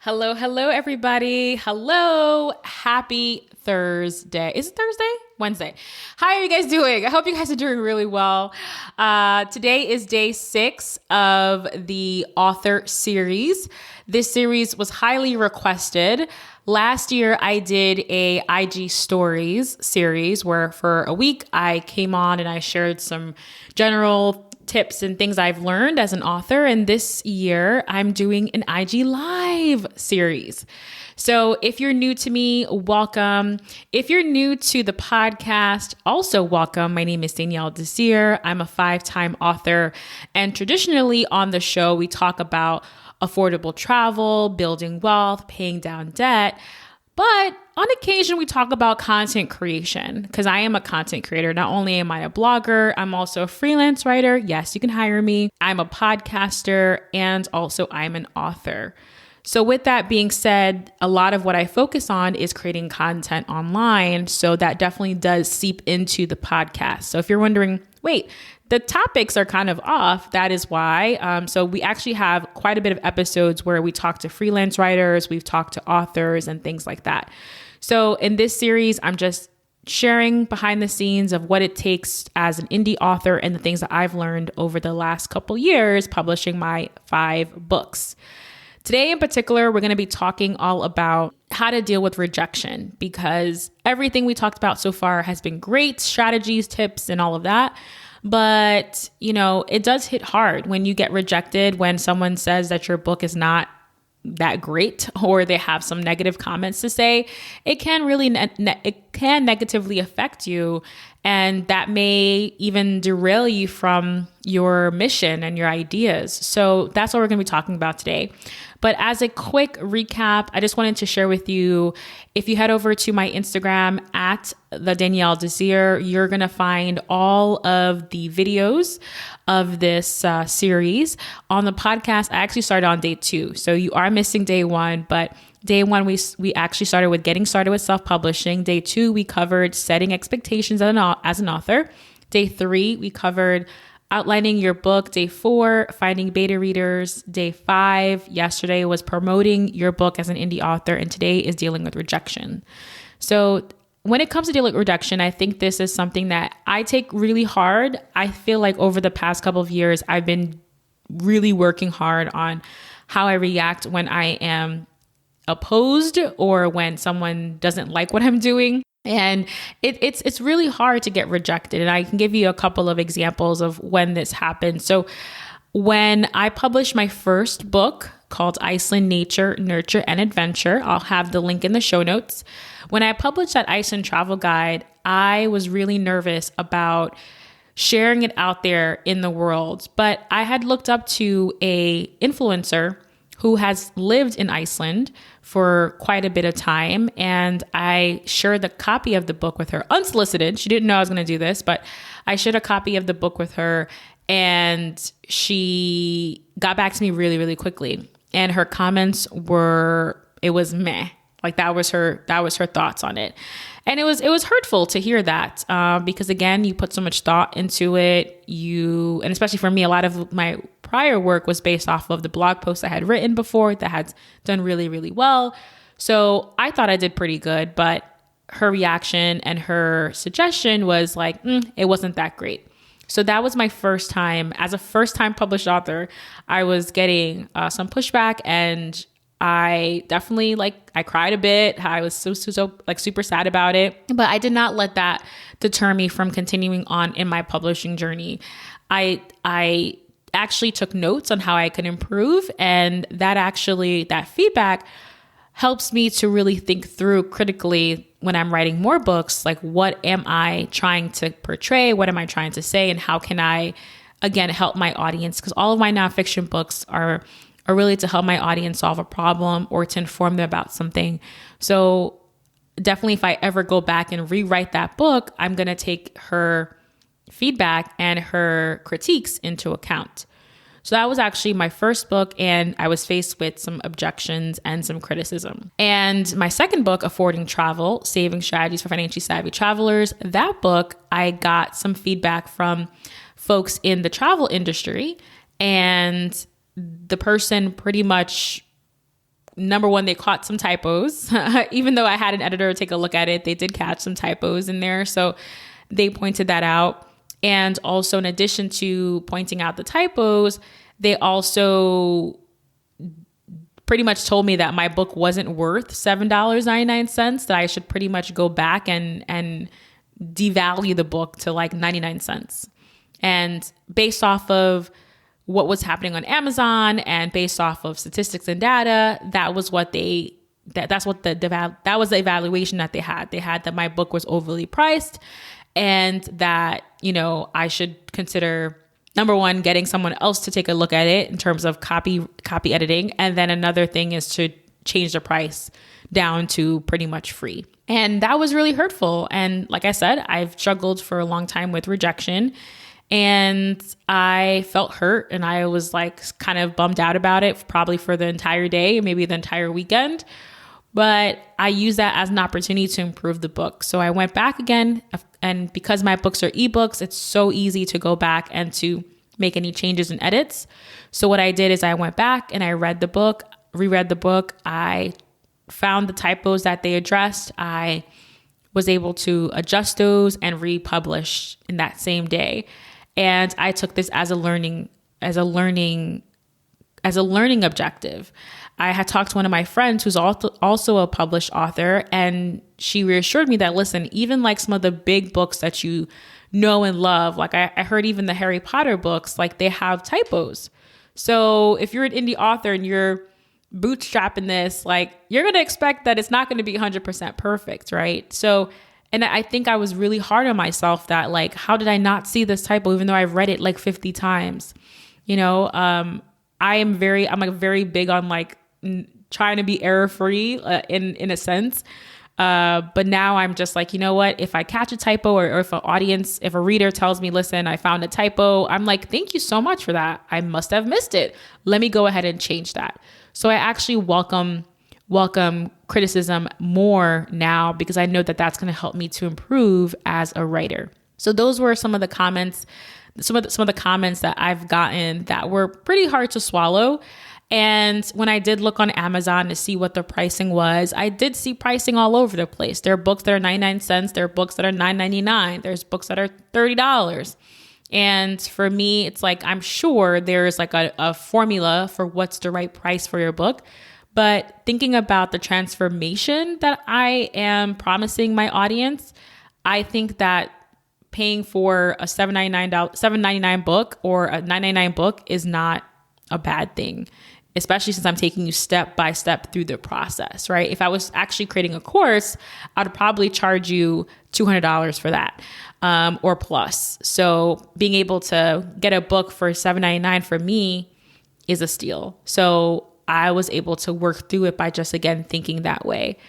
Hello, hello, everybody. Hello. Happy Thursday. Is it Thursday? Wednesday. How are you guys doing? I hope you guys are doing really well. Today is day 6 of the author series. This series was highly requested. Last year, I did a IG stories series where for a week I came on and I shared some general tips and things I've learned as an author. And this year I'm doing an IG live series. So if you're new to me, welcome. If you're new to the podcast, also welcome. My name is Danielle Desir. I'm a 5-time author. And traditionally on the show, we talk about affordable travel, building wealth, paying down debt. But on occasion, we talk about content creation because I am a content creator. Not only am I a blogger, I'm also a freelance writer. Yes, you can hire me. I'm a podcaster and also I'm an author. So with that being said, a lot of what I focus on is creating content online. So that definitely does seep into the podcast. So if you're wondering, wait, the topics are kind of off. That is why. So we actually have quite a bit of episodes where we talk to freelance writers, we've talked to authors and things like that. So in this series, I'm just sharing behind the scenes of what it takes as an indie author and the things that I've learned over the last couple years publishing my 5 books. Today in particular, we're going to be talking all about how to deal with rejection because everything we talked about so far has been great, strategies, tips, and all of that. But, it does hit hard when you get rejected, when someone says that your book is not that great or they have some negative comments to say. It can really it can negatively affect you, and that may even derail you from your mission and your ideas. So that's what we're going to be talking about today. But as a quick recap, I just wanted to share with you, if you head over to my Instagram at the Danielle Desir, you're going to find all of the videos of this series. On the podcast, I actually started on day 2. So you are missing day 1, but day 1, we actually started with getting started with self-publishing. Day 2, we covered setting expectations as an author. Day 3, we covered outlining your book. Day 4, finding beta readers. Day 5, yesterday was promoting your book as an indie author. And today is dealing with rejection. So when it comes to dealing with rejection, I think this is something that I take really hard. I feel like over the past couple of years, I've been really working hard on how I react when I am opposed or when someone doesn't like what I'm doing. And it's really hard to get rejected. And I can give you a couple of examples of when this happened. So when I published my first book called Iceland, Nature, Nurture, and Adventure, I'll have the link in the show notes. When I published that Iceland travel guide, I was really nervous about sharing it out there in the world. But I had looked up to a influencer who has lived in Iceland for quite a bit of time. And I shared the copy of the book with her unsolicited. She didn't know I was going to do this, but I shared a copy of the book with her and she got back to me really, really quickly. And her comments it was meh. Like that was her thoughts on it. And it was hurtful to hear that because again, you put so much thought into it. And especially for me, a lot of my prior work was based off of the blog posts I had written before that had done really, really well. So I thought I did pretty good, but her reaction and her suggestion was like, it wasn't that great. So that was my first time. As a first-time published author, I was getting some pushback, and I definitely I cried a bit. I was so super sad about it, but I did not let that deter me from continuing on in my publishing journey. I actually took notes on how I could improve, and that feedback helps me to really think through critically when I'm writing more books, like what am I trying to portray? What am I trying to say? And how can I, again, help my audience? Because all of my nonfiction books are really to help my audience solve a problem or to inform them about something. So definitely if I ever go back and rewrite that book, I'm going to take her feedback and her critiques into account. So that was actually my first book, and I was faced with some objections and some criticism. And my second book, Affording Travel, Saving Strategies for Financially Savvy Travelers, that book, I got some feedback from folks in the travel industry, and the person pretty much number one, they caught some typos. Even though I had an editor take a look at it, they did catch some typos in there. So they pointed that out. And also, in addition to pointing out the typos, they also pretty much told me that my book wasn't worth $7.99, that I should pretty much go back and devalue the book to like 99 cents. And based off of what was happening on Amazon and based off of statistics and data, that was what the evaluation that they had. They had that my book was overly priced and that, I should consider, number one, getting someone else to take a look at it in terms of copy editing. And then another thing is to change the price down to pretty much free. And that was really hurtful. And like I said, I've struggled for a long time with rejection. And I felt hurt and I was like kind of bummed out about it probably for the entire day, maybe the entire weekend. But I used that as an opportunity to improve the book. So I went back again. And because my books are ebooks, it's so easy to go back and to make any changes and edits. So what I did is I went back and I reread the book. I found the typos that they addressed. I was able to adjust those and republish in that same day. And I took this as a learning objective. I had talked to one of my friends who's also a published author, and she reassured me that, listen, even like some of the big books that you know and love, like I heard even the Harry Potter books, like they have typos. So if you're an indie author and you're bootstrapping this, like you're going to expect that it's not going to be 100% perfect, right? So, and I think I was really hard on myself that like, how did I not see this typo even though I've read it like 50 times? I'm like very big on like trying to be error free in a sense. But now I'm just like, you know what, if I catch a typo or if a reader tells me, listen, I found a typo, I'm like, thank you so much for that. I must have missed it. Let me go ahead and change that. So I actually welcome criticism more now because I know that that's going to help me to improve as a writer. So those were some of the comments, some of the comments that I've gotten that were pretty hard to swallow. And when I did look on Amazon to see what the pricing was, I did see pricing all over the place. There are books that are 99 cents. There are books that are $9.99. There's books that are $30. And for me, it's like, I'm sure there's like a formula for what's the right price for your book. But thinking about the transformation that I am promising my audience, I think that paying for a $7.99 book or a $9.99 book is not a bad thing, especially since I'm taking you step by step through the process, right? If I was actually creating a course, I'd probably charge you $200 for that or plus. So being able to get a book for $7.99 for me is a steal. So I was able to work through it by just, again, thinking that way.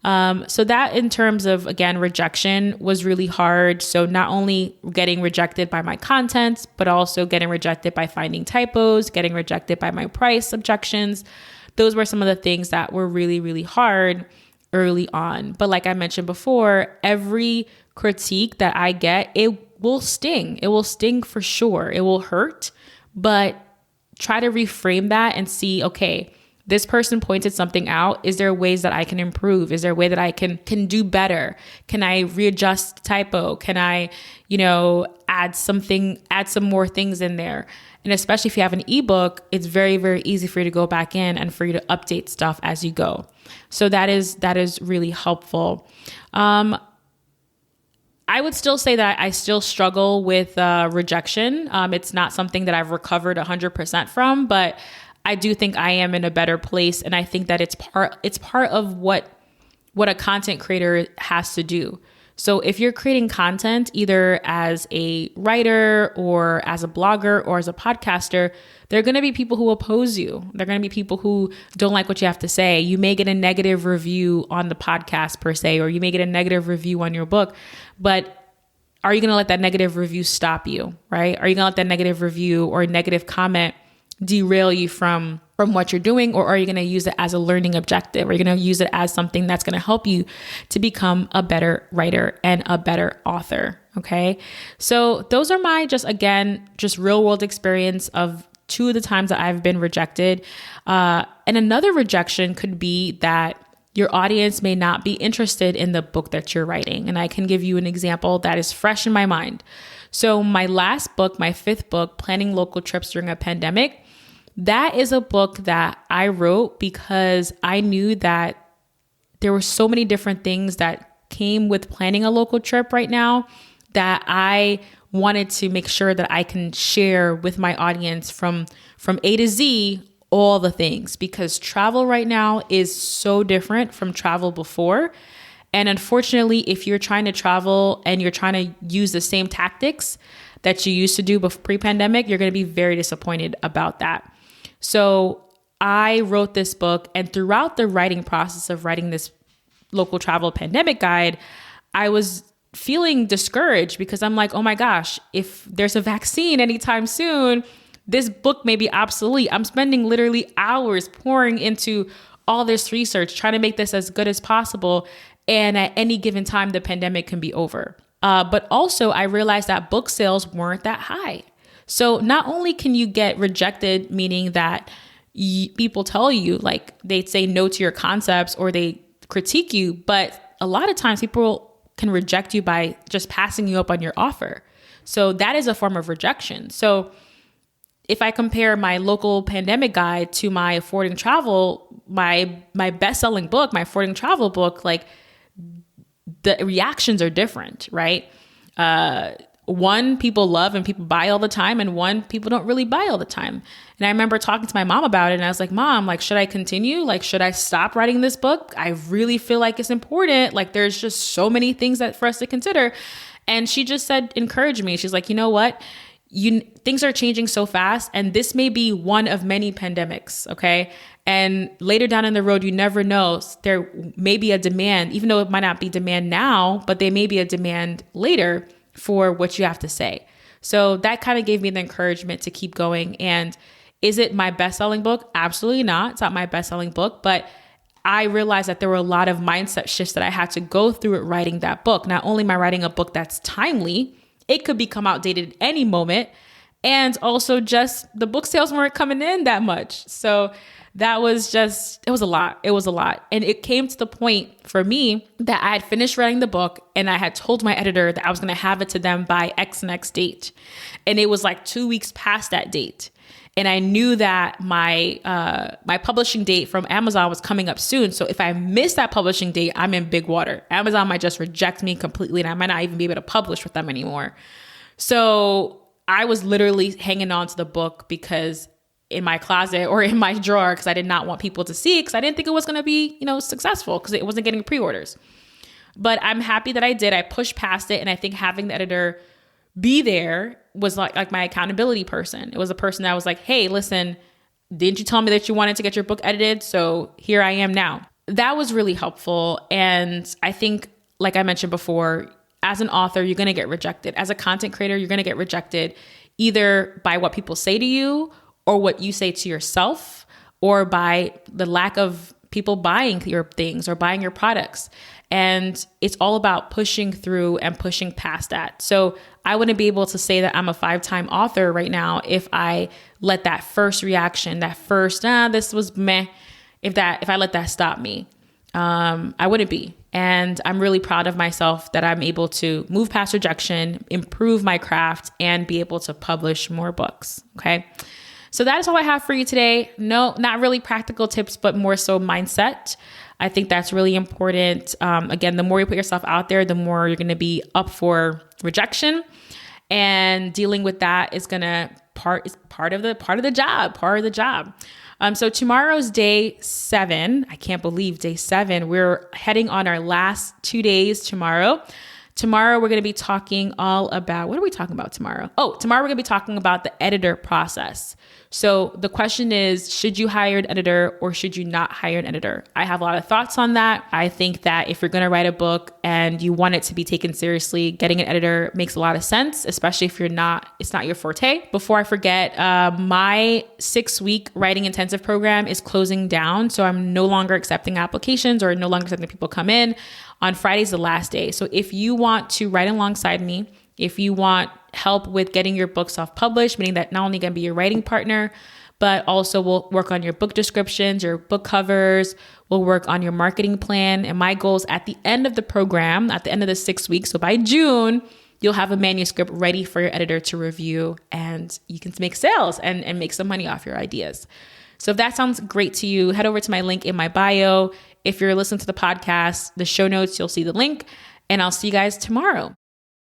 So that in terms of, again, rejection was really hard. So not only getting rejected by my content, but also getting rejected by finding typos, getting rejected by my price objections. Those were some of the things that were really, really hard early on. But like I mentioned before, every critique that I get, it will sting. It will sting for sure. It will hurt, but try to reframe that and see, okay, this person pointed something out. Is there ways that I can improve? Is there a way that I can do better? Can I readjust the typo? Can I, add some more things in there? And especially if you have an ebook, it's very, very easy for you to go back in and for you to update stuff as you go. So that is really helpful. I would still say that I still struggle with rejection. It's not something that I've recovered 100% from, but I do think I am in a better place. And I think that it's part of what a content creator has to do. So if you're creating content, either as a writer or as a blogger or as a podcaster, there are going to be people who oppose you. There are going to be people who don't like what you have to say. You may get a negative review on the podcast per se, or you may get a negative review on your book, but are you going to let that negative review stop you, right? Are you going to let that negative review or negative comment derail you from what you're doing? Or are you going to use it as a learning objective? Are you going to use it as something that's going to help you to become a better writer and a better author? Okay. So those are my just real world experience of two of the times that I've been rejected. And another rejection could be that your audience may not be interested in the book that you're writing. And I can give you an example that is fresh in my mind. So my last book, my fifth book, Planning Local Trips During a Pandemic, that is a book that I wrote because I knew that there were so many different things that came with planning a local trip right now that I wanted to make sure that I can share with my audience from A to Z, all the things, because travel right now is so different from travel before. And unfortunately, if you're trying to travel and you're trying to use the same tactics that you used to do pre-pandemic, you're going to be very disappointed about that. So I wrote this book, and throughout the writing process of writing this local travel pandemic guide, I was feeling discouraged because I'm like, oh my gosh, if there's a vaccine anytime soon, this book may be obsolete. I'm spending literally hours pouring into all this research, trying to make this as good as possible. And at any given time, the pandemic can be over. But also I realized that book sales weren't that high. So not only can you get rejected, meaning that people tell you, like, they say no to your concepts or they critique you, but a lot of times people can reject you by just passing you up on your offer. So that is a form of rejection. So if I compare my local pandemic guide to my affording travel, my best-selling book, my affording travel book, like, the reactions are different, right? One, people love and people buy all the time, and one, people don't really buy all the time. And I remember talking to my mom about it, and I was like, Mom, like, should I continue? Like, should I stop writing this book? I really feel like it's important. Like, there's just so many things for us to consider. And she just said, encourage me. She's like, you know what? Things are changing so fast, and this may be one of many pandemics, okay? And later down in the road, you never know. There may be a demand, even though it might not be demand now, but there may be a demand later for what you have to say. So that kind of gave me the encouragement to keep going. And is it my best-selling book? Absolutely not. It's not my best-selling book, but I realized that there were a lot of mindset shifts that I had to go through at writing that book. Not only am I writing a book that's timely, it could become outdated at any moment. And also just the book sales weren't coming in that much. So that was just, it was a lot. It was a lot. And it came to the point for me that I had finished writing the book and I had told my editor that I was going to have it to them by X and X date. And it was like 2 weeks past that date. And I knew that my publishing date from Amazon was coming up soon. So if I miss that publishing date, I'm in big water. Amazon might just reject me completely and I might not even be able to publish with them anymore. So I was literally hanging on to the book because in my closet or in my drawer, because I did not want people to see it, because I didn't think it was going to be, successful, because it wasn't getting pre-orders. But I'm happy that I did. I pushed past it. And I think having the editor be there was like my accountability person. It was a person that was like, hey, listen, didn't you tell me that you wanted to get your book edited? So here I am now. That was really helpful. And I think, like I mentioned before, as an author, you're going to get rejected. As a content creator, you're going to get rejected either by what people say to you or what you say to yourself, or by the lack of people buying your things or buying your products. And it's all about pushing through and pushing past that. So I wouldn't be able to say that I'm a 5-time author right now if I let that first reaction, that first, this was meh, if I let that stop me. I wouldn't be. And I'm really proud of myself that I'm able to move past rejection, improve my craft, and be able to publish more books. Okay. So that is all I have for you today. No, not really practical tips, but more so mindset. I think that's really important. Again, the more you put yourself out there, the more you're going to be up for rejection, and dealing with that is going to part of the job. So tomorrow's day 7. I can't believe day 7. We're heading on our last 2 days tomorrow. Tomorrow, we're going to be talking all about, what are we talking about tomorrow? Tomorrow we're going to be talking about the editor process. So the question is, should you hire an editor or should you not hire an editor? I have a lot of thoughts on that. I think that if you're going to write a book and you want it to be taken seriously, getting an editor makes a lot of sense, especially if it's not your forte. Before I forget, my 6-week writing intensive program is closing down. So I'm no longer accepting applications or no longer accepting people come in. On Friday's the last day. So if you want to write alongside me, if you want help with getting your book self-published, meaning that not only going to be your writing partner, but also we'll work on your book descriptions, your book covers, we'll work on your marketing plan. And my goal is at the end of the program, at the end of the 6 weeks, so by June, you'll have a manuscript ready for your editor to review, and you can make sales and make some money off your ideas. So if that sounds great to you, head over to my link in my bio. If you're listening to the podcast, the show notes, you'll see the link, and I'll see you guys tomorrow.